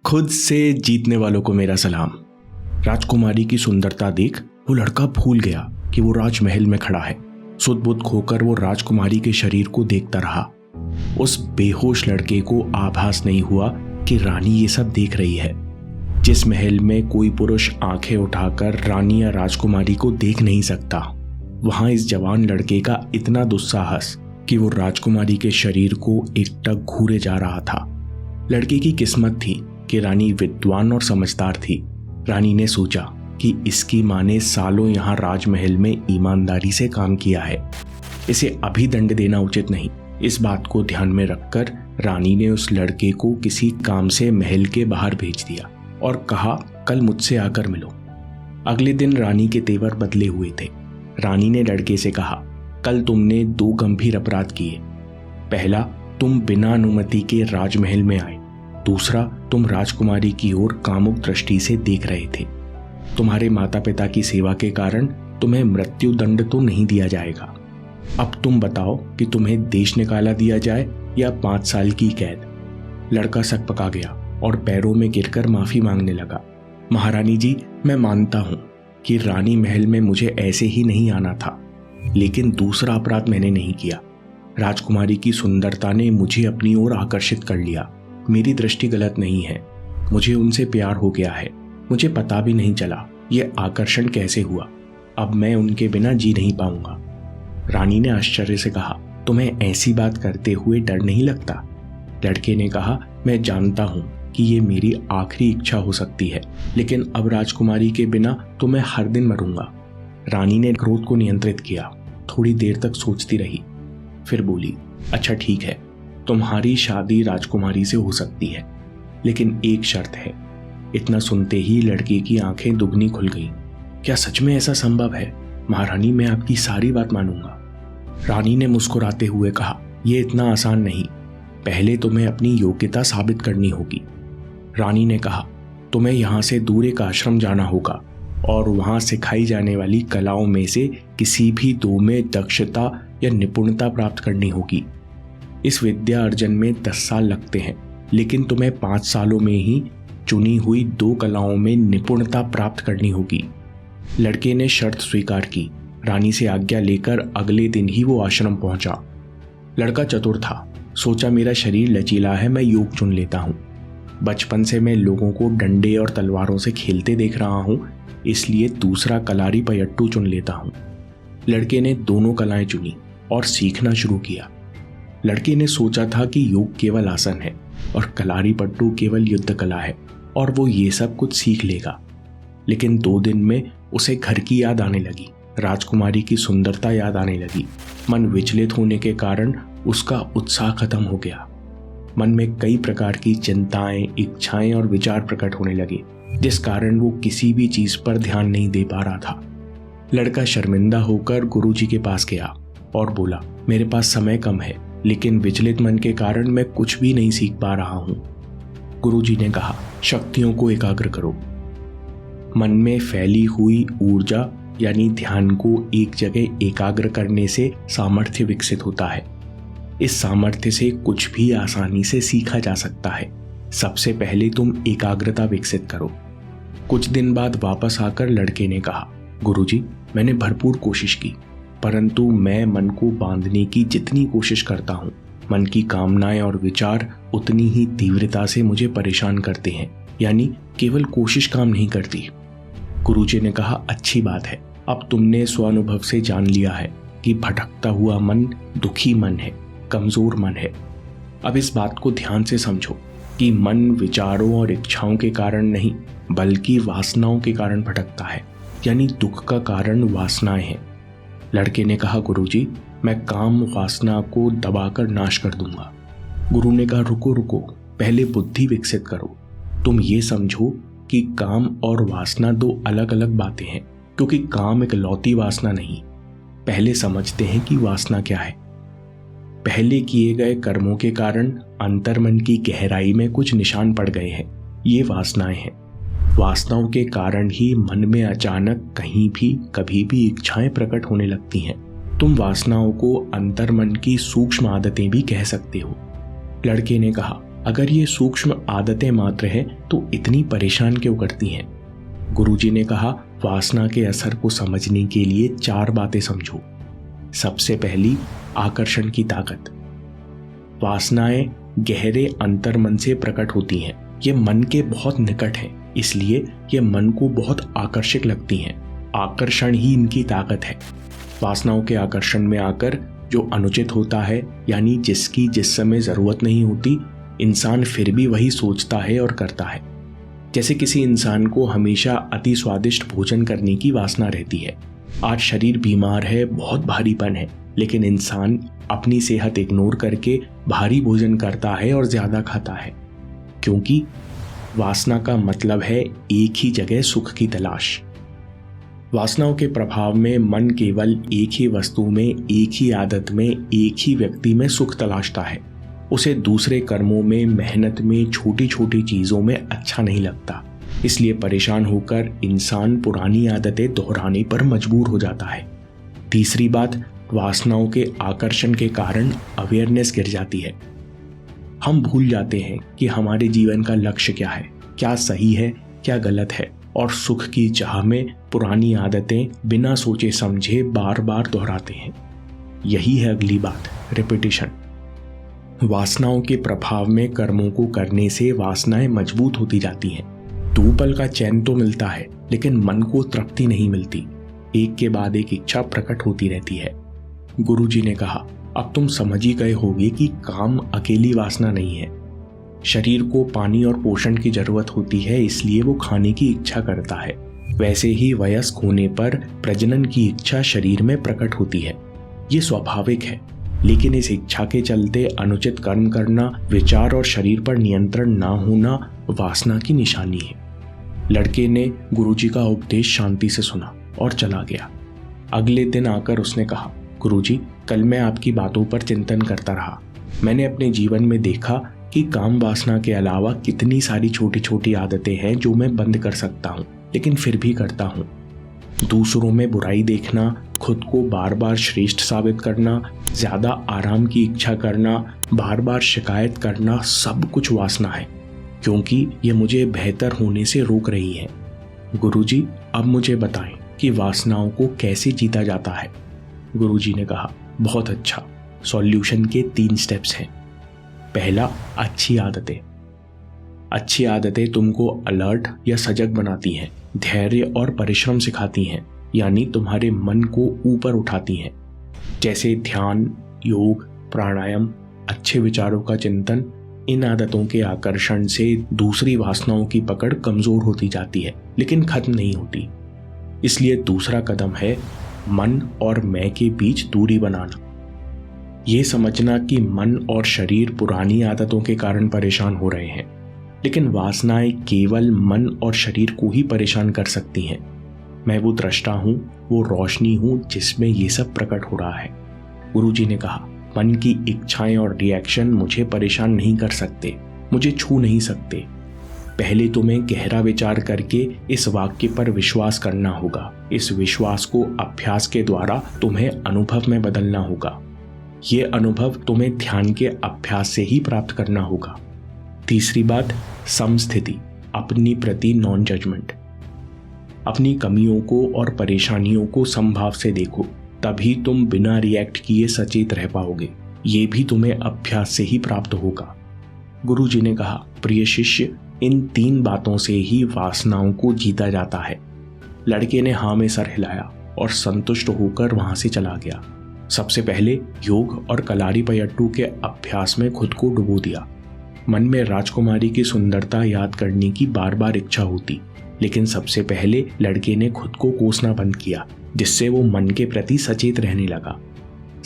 खुद से जीतने वालों को मेरा सलाम। राजकुमारी की सुंदरता देख वो लड़का भूल गया कि वो राजमहल में खड़ा है। सुध-बुध खोकर वो राजकुमारी के शरीर को देखता रहा। उस बेहोश लड़के को आभास नहीं हुआ कि रानी ये सब देख रही है। जिस महल में कोई पुरुष आंखें उठाकर रानी या राजकुमारी को देख नहीं सकता, वहां इस जवान लड़के का इतना दुस्साहस कि वो राजकुमारी के शरीर को एकटक घूरे जा रहा था। लड़के की किस्मत थी कि रानी विद्वान और समझदार थी। रानी ने सोचा कि इसकी मां ने सालों यहाँ राजमहल में ईमानदारी से काम किया है, इसे अभी दंड देना उचित नहीं। इस बात को ध्यान में रखकर रानी ने उस लड़के को किसी काम से महल के बाहर भेज दिया और कहा, कल मुझसे आकर मिलो। अगले दिन रानी के तेवर बदले हुए थे। रानी ने लड़के से कहा, कल तुमने 2 गंभीर अपराध किए। पहला, तुम बिना अनुमति के राजमहल में आए। दूसरा, तुम राजकुमारी की ओर कामुक दृष्टि से देख रहे थे। तुम्हारे माता पिता की सेवा के कारण तुम्हें मृत्यु दंड तो नहीं दिया जाएगा। अब तुम बताओ कि तुम्हें देश निकाला दिया जाए या 5 साल की कैद। लड़का सकपका गया और पैरों में गिरकर माफी मांगने लगा। महारानी जी, मैं मानता हूं कि रानी महल में मुझे ऐसे ही नहीं आना था, लेकिन दूसरा अपराध मैंने नहीं किया। राजकुमारी की सुंदरता ने मुझे अपनी ओर आकर्षित कर लिया। मेरी दृष्टि गलत नहीं है, मुझे उनसे प्यार हो गया है। मुझे पता भी नहीं चला ये आकर्षण कैसे हुआ। अब मैं उनके बिना जी नहीं पाऊंगा। रानी ने आश्चर्य से कहा, तुम्हें ऐसी बात करते हुए डर नहीं लगता? लड़के ने कहा, मैं जानता हूं कि ये मेरी आखिरी इच्छा हो सकती है, लेकिन अब राजकुमारी के बिना तो मैं हर दिन मरूंगा। रानी ने क्रोध को नियंत्रित किया। थोड़ी देर तक सोचती रही, फिर बोली, अच्छा ठीक है, तुम्हारी शादी राजकुमारी से हो सकती है, लेकिन एक शर्त है। इतना सुनते ही लड़के की आंखें दुगनी खुल गईं। क्या सच में ऐसा संभव है? महारानी, मैं आपकी सारी बात मानूंगा। रानी ने मुस्कुराते हुए कहा, यह इतना आसान नहीं। पहले तुम्हें अपनी योग्यता साबित करनी होगी। रानी ने कहा, तुम्हें यहां से दूर एक आश्रम जाना होगा और वहां सिखाई जाने वाली कलाओं में से किसी भी 2 में दक्षता या निपुणता प्राप्त करनी होगी। इस विद्या अर्जन में 10 साल लगते हैं, लेकिन तुम्हें 5 सालों में ही चुनी हुई 2 कलाओं में निपुणता प्राप्त करनी होगी। लड़के ने शर्त स्वीकार की। रानी से आज्ञा लेकर अगले दिन ही वो आश्रम पहुंचा। लड़का चतुर था। सोचा, मेरा शरीर लचीला है, मैं योग चुन लेता हूं। बचपन से मैं लोगों को डंडे और तलवारों से खेलते देख रहा हूं, इसलिए दूसरा कलारी पयट्टू चुन लेता हूं। लड़के ने दोनों कलाएं चुनी और सीखना शुरू किया। लड़के ने सोचा था कि योग केवल आसन है और कलारी पट्टू केवल युद्ध कला है और वो ये सब कुछ सीख लेगा। लेकिन 2 दिन में उसे घर की याद आने लगी, राजकुमारी की सुंदरता याद आने लगी। मन विचलित होने के कारण उसका उत्साह खत्म हो गया। मन में कई प्रकार की चिंताएं, इच्छाएं और विचार प्रकट होने लगे, जिस कारण वो किसी भी चीज पर ध्यान नहीं दे पा रहा था। लड़का शर्मिंदा होकर गुरुजी के पास गया और बोला, मेरे पास समय कम है, लेकिन विचलित मन के कारण मैं कुछ भी नहीं सीख पा रहा हूं। गुरुजी ने कहा, शक्तियों को एकाग्र करो। मन में फैली हुई ऊर्जा यानी ध्यान को एक जगह एकाग्र करने से सामर्थ्य विकसित होता है। इस सामर्थ्य से कुछ भी आसानी से सीखा जा सकता है। सबसे पहले तुम एकाग्रता विकसित करो। कुछ दिन बाद वापस आकर लड़के ने कहा, गुरुजी, मैंने भरपूर कोशिश की, परंतु मैं मन को बांधने की जितनी कोशिश करता हूँ, मन की कामनाएं और विचार उतनी ही तीव्रता से मुझे परेशान करते हैं, यानी केवल कोशिश काम नहीं करती। गुरुजी ने कहा, अच्छी बात है, अब तुमने स्वानुभव से जान लिया है कि भटकता हुआ मन दुखी मन है, कमजोर मन है। अब इस बात को ध्यान से समझो कि मन विचारों और इच्छाओं के कारण नहीं, बल्कि वासनाओं के कारण भटकता है, यानी दुख का कारण वासनाएं हैं। लड़के ने कहा, गुरुजी, मैं काम वासना को दबाकर नाश कर दूंगा। गुरु ने कहा, रुको रुको, पहले बुद्धि विकसित करो। तुम ये समझो कि काम और वासना 2 अलग अलग बातें हैं, क्योंकि काम एक लौती वासना नहीं। पहले समझते हैं कि वासना क्या है। पहले किए गए कर्मों के कारण अंतर्मन की गहराई में कुछ निशान पड़ गए हैं, ये वासनाएं हैं। वासनाओं के कारण ही मन में अचानक कहीं भी कभी भी इच्छाएं प्रकट होने लगती हैं। तुम वासनाओं को अंतर्मन की सूक्ष्म आदतें भी कह सकते हो। लड़के ने कहा, अगर ये सूक्ष्म आदतें मात्र हैं तो इतनी परेशान क्यों करती हैं? गुरुजी ने कहा, वासना के असर को समझने के लिए 4 बातें समझो। सबसे पहली, आकर्षण की ताकत। वासनाएं गहरे अंतर्मन से प्रकट होती हैं। ये मन के बहुत निकट हैं, इसलिए ये मन को बहुत आकर्षक लगती हैं। आकर्षण ही इनकी ताकत है। वासनाओं के आकर्षण में आकर जो अनुचित होता है, यानी जिसकी जिस समय जरूरत नहीं होती, इंसान फिर भी वही सोचता है और करता है। जैसे किसी इंसान को हमेशा अति स्वादिष्ट भोजन करने की वासना रहती है। आज शरीर बीमार है, बहुत भारीपन है, लेकिन इंसान अपनी सेहत इग्नोर करके भारी भोजन करता है और ज्यादा खाता है, क्योंकि वासना का मतलब है एक ही जगह सुख की तलाश। वासनाओं के प्रभाव में मन केवल एक ही वस्तु में, एक ही आदत में, एक ही व्यक्ति में सुख तलाशता है। उसे दूसरे कर्मों में, मेहनत में, छोटी छोटी चीजों में अच्छा नहीं लगता। इसलिए परेशान होकर इंसान पुरानी आदतें दोहराने पर मजबूर हो जाता है। तीसरी बात, वासनाओं के आकर्षण के कारण अवेयरनेस गिर जाती है। हम भूल जाते हैं कि हमारे जीवन का लक्ष्य क्या है, क्या सही है, क्या गलत है, और सुख की चाह में पुरानी आदतें बिना सोचे समझे बार बार दोहराते हैं। यही है अगली बात, रिपीटिशन। वासनाओं के प्रभाव में कर्मों को करने से वासनाएं मजबूत होती जाती हैं। 2 पल का चैन तो मिलता है, लेकिन मन को तृप्ति नहीं मिलती। एक के बाद एक इच्छा प्रकट होती रहती है। गुरुजी ने कहा, अब तुम समझ ही गए होगे कि काम अकेली वासना नहीं है। शरीर को पानी और पोषण की जरूरत होती है, इसलिए वो खाने की इच्छा करता है। वैसे ही वयस्क होने पर प्रजनन की इच्छा शरीर में प्रकट होती है। ये स्वाभाविक है, लेकिन इस इच्छा के चलते अनुचित कर्म करना, विचार और शरीर पर नियंत्रण ना होना वासना की निशानी है। लड़के ने गुरुजी का उपदेश शांति से सुना और चला गया। अगले दिन आकर उसने कहा, गुरुजी, कल मैं आपकी बातों पर चिंतन करता रहा। मैंने अपने जीवन में देखा कि काम वासना के अलावा कितनी सारी छोटी छोटी आदतें हैं जो मैं बंद कर सकता हूँ, लेकिन फिर भी करता हूँ। दूसरों में बुराई देखना, खुद को बार बार श्रेष्ठ साबित करना, ज्यादा आराम की इच्छा करना, बार बार शिकायत करना, सब कुछ वासना है, क्योंकि ये मुझे बेहतर होने से रोक रही है। गुरुजी, अब मुझे बताएं कि वासनाओं को कैसे जीता जाता है। गुरुजी ने कहा, बहुत अच्छा। सॉल्यूशन के 3 स्टेप्स हैं। पहला, अच्छी आदतें। अच्छी आदतें तुमको अलर्ट या सजग बनाती हैं, धैर्य और परिश्रम सिखाती हैं, यानी तुम्हारे मन को ऊपर उठाती हैं। जैसे ध्यान, योग, प्राणायाम, अच्छे विचारों का चिंतन। इन आदतों के आकर्षण से दूसरी वासनाओं की पकड़ कमजोर होती जाती है, लेकिन खत्म नहीं होती। इसलिए दूसरा कदम है मन और मैं के बीच दूरी बनाना। ये समझना कि मन और शरीर पुरानी आदतों के कारण परेशान हो रहे हैं, लेकिन वासनाएं केवल मन और शरीर को ही परेशान कर सकती हैं। मैं वो दृष्टा हूँ, वो रोशनी हूँ जिसमें ये सब प्रकट हो रहा है। गुरुजी ने कहा, मन की इच्छाएं और रिएक्शन मुझे परेशान नहीं कर सकते, मुझे छू नहीं सकते। पहले तुम्हें गहरा विचार करके इस वाक्य पर विश्वास करना होगा। इस विश्वास को अभ्यास के द्वारा तुम्हें अनुभव में बदलना होगा। ये अनुभव तुम्हें ध्यान के अभ्यास से ही प्राप्त करना होगा। तीसरी बात, समस्थिति, अपनी प्रति नॉन जजमेंट। अपनी कमियों को और परेशानियों को समभाव से देखो, तभी तुम बिना रिएक्ट किए सचेत रह पाओगे। ये भी तुम्हें अभ्यास से ही प्राप्त होगा। गुरुजी ने कहा, प्रिय शिष्य, इन 3 बातों से ही वासनाओं को जीता जाता है। लड़के ने हाँ में सर हिलाया और संतुष्ट होकर वहां से चला गया। सबसे पहले योग और कलारीपयट्टू के अभ्यास में खुद को डुबो दिया। मन में राजकुमारी की सुंदरता याद करने की बार बार इच्छा होती, लेकिन सबसे पहले लड़के ने खुद को कोसना बंद किया, जिससे वो मन के प्रति सचेत रहने लगा।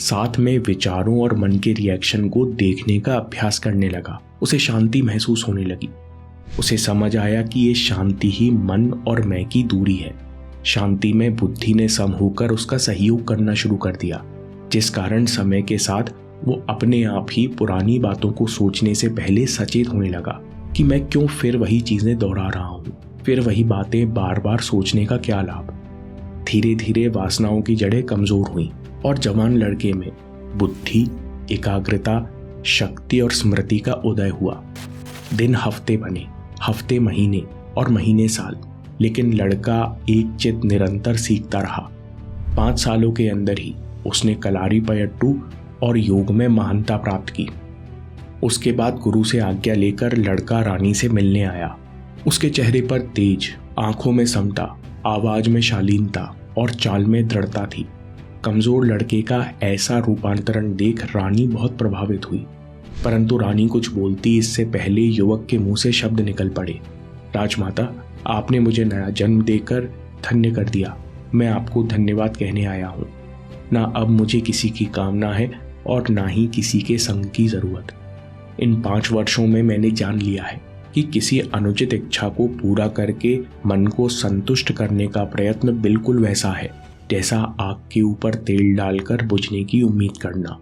साथ में विचारों और मन के रिएक्शन को देखने का अभ्यास करने लगा। उसे शांति महसूस होने लगी। उसे समझ आया कि ये शांति ही मन और मैं की दूरी है। शांति में बुद्धि ने सम होकर उसका सहयोग करना शुरू कर दिया, जिस कारण समय के साथ वो अपने आप ही पुरानी बातों को सोचने से पहले सचेत होने लगा कि मैं क्यों फिर वही चीजें दोहरा रहा हूँ, फिर वही बातें बार बार सोचने का क्या लाभ। धीरे धीरे वासनाओं की जड़ें कमजोर हुई और जवान लड़के में बुद्धि, एकाग्रता, शक्ति और स्मृति का उदय हुआ। दिन हफ्ते बने, हफ्ते महीने और महीने साल, लेकिन लड़का एक चित निरंतर सीखता रहा। 5 सालों के अंदर ही उसने कलारीपयट्टू और योग में महानता प्राप्त की। उसके बाद गुरु से आज्ञा लेकर लड़का रानी से मिलने आया। उसके चेहरे पर तेज, आंखों में समता, आवाज में शालीनता और चाल में दृढ़ता थी। कमजोर लड़के का ऐसा रूपांतरण देख रानी बहुत प्रभावित हुई, परंतु रानी कुछ बोलती इससे पहले युवक के मुंह से शब्द निकल पड़े। राजमाता, आपने मुझे नया जन्म देकर धन्य कर दिया। मैं आपको धन्यवाद कहने आया हूँ। ना अब मुझे किसी की कामना है और ना ही किसी के संग की जरूरत। इन 5 वर्षों में मैंने जान लिया है कि किसी अनुचित इच्छा को पूरा करके मन को संतुष्ट करने का प्रयत्न बिल्कुल वैसा है जैसा आग के ऊपर तेल डालकर बुझने की उम्मीद करना।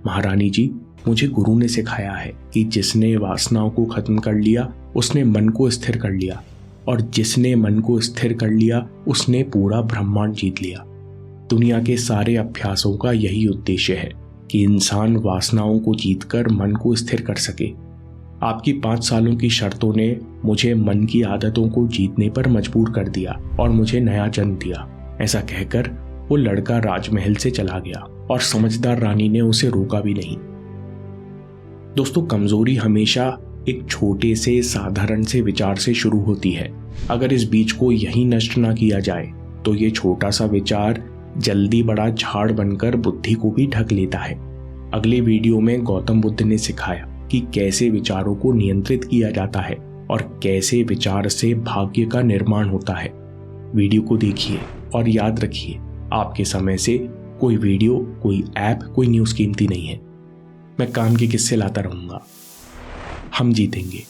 महारानी जी, मुझे गुरु ने सिखाया है कि जिसने वासनाओं को खत्म कर लिया उसने मन को स्थिर कर लिया, और जिसने मन को स्थिर कर लिया उसने पूरा ब्रह्मांड जीत लिया। दुनिया के सारे अभ्यासों का यही उद्देश्य है कि इंसान वासनाओं को जीतकर मन को स्थिर कर सके। आपकी 5 सालों की शर्तों ने मुझे मन की आदतों को जीतने पर मजबूर कर दिया और मुझे नया जन्म दिया। ऐसा कहकर वो लड़का राजमहल से चला गया और समझदार रानी ने उसे रोका भी नहीं। दोस्तों, कमजोरी हमेशा एक छोटे से साधारण से विचार से शुरू होती है। अगर इस बीज को यही नष्ट ना किया जाए तो ये छोटा सा विचार जल्दी बड़ा झाड़ बनकर बुद्धि को भी ढक लेता है। अगले वीडियो में गौतम बुद्ध ने सिखाया कि कैसे विचारों को नियंत्रित किया जाता है और कैसे विचार से भाग्य का निर्माण होता है। वीडियो को देखिए और याद रखिए, आपके समय से कोई वीडियो, कोई ऐप, कोई न्यूज़ कीमती नहीं है। मैं काम के किस्से लाता रहूंगा। हम जीतेंगे।